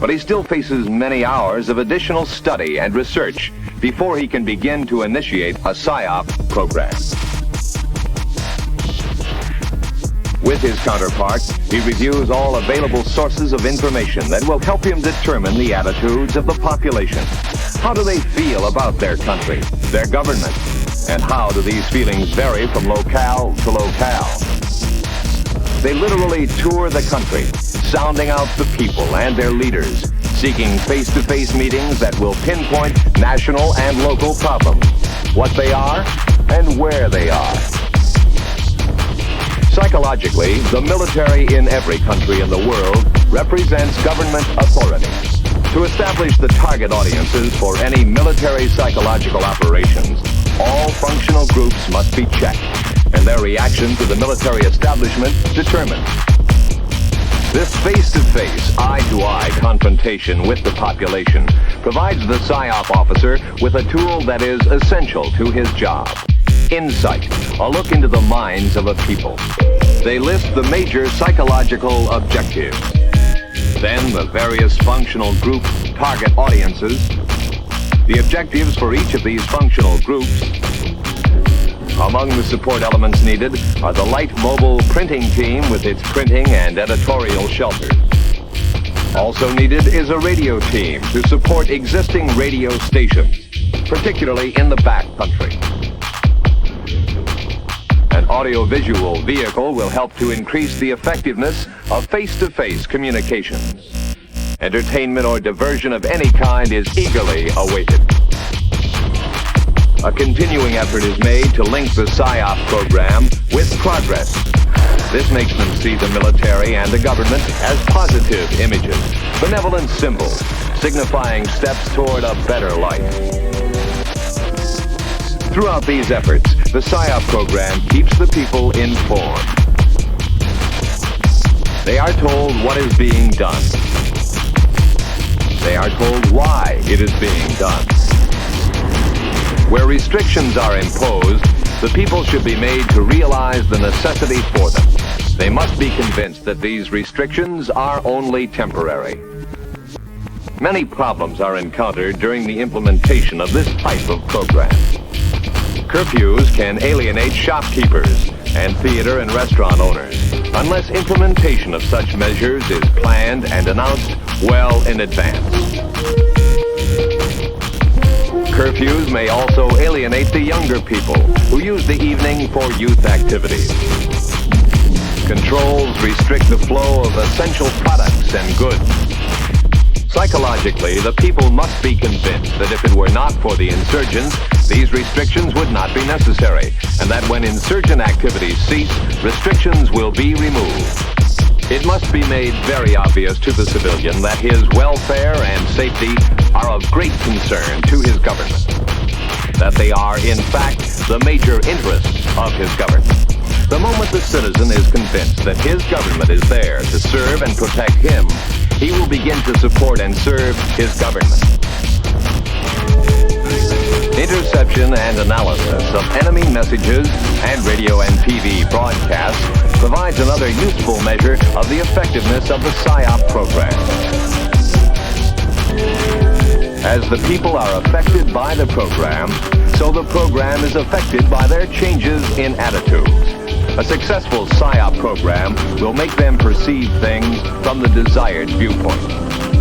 but he still faces many hours of additional study and research before he can begin to initiate a Psy Op program. With his counterpart, he reviews all available sources of information that will help him determine the attitudes of the population. How do they feel about their country, their government, and how do these feelings vary from locale to locale? They literally tour the country, sounding out the people and their leaders, seeking face-to-face meetings that will pinpoint national and local problems, what they are and where they are. Psychologically, the military in every country in the world represents government authority. To establish the target audiences for any military psychological operations, all functional groups must be checked, and their reaction to the military establishment determined. This face-to-face, eye-to-eye confrontation with the population provides the Psy Op officer with a tool that is essential to his job. Insight, a look into the minds of a people. They list the major psychological objectives. Then the various functional group target audiences, the objectives for each of these functional groups. Among the support elements needed are the light mobile printing team with its printing and editorial shelters. Also needed is a radio team to support existing radio stations, particularly in the back country. An audiovisual vehicle will help to increase the effectiveness of face-to-face communications. Entertainment or diversion of any kind is eagerly awaited. A continuing effort is made to link the Psy Op program with progress. This makes them see the military and the government as positive images, benevolent symbols, signifying steps toward a better life. Throughout these efforts, the Psy Op program keeps the people informed. They are told what is being done. They are told why it is being done. Where restrictions are imposed, the people should be made to realize the necessity for them. They must be convinced that these restrictions are only temporary. Many problems are encountered during the implementation of this type of program. Curfews can alienate shopkeepers and theater and restaurant owners unless implementation of such measures is planned and announced well in advance. Curfews may also alienate the younger people who use the evening for youth activities. Controls restrict the flow of essential products and goods. Psychologically, the people must be convinced that if it were not for the insurgents, these restrictions would not be necessary, and that when insurgent activities cease, restrictions will be removed. It must be made very obvious to the civilian that his welfare and safety are of great concern to his government, that they are, in fact, the major interests of his government. The moment the citizen is convinced that his government is there to serve and protect him, he will begin to support and serve his government. Interception and analysis of enemy messages and radio and TV broadcasts provides another useful measure of the effectiveness of the Psy Op program. As the people are affected by the program, so the program is affected by their changes in attitudes. A successful Psy Op program will make them perceive things from the desired viewpoint.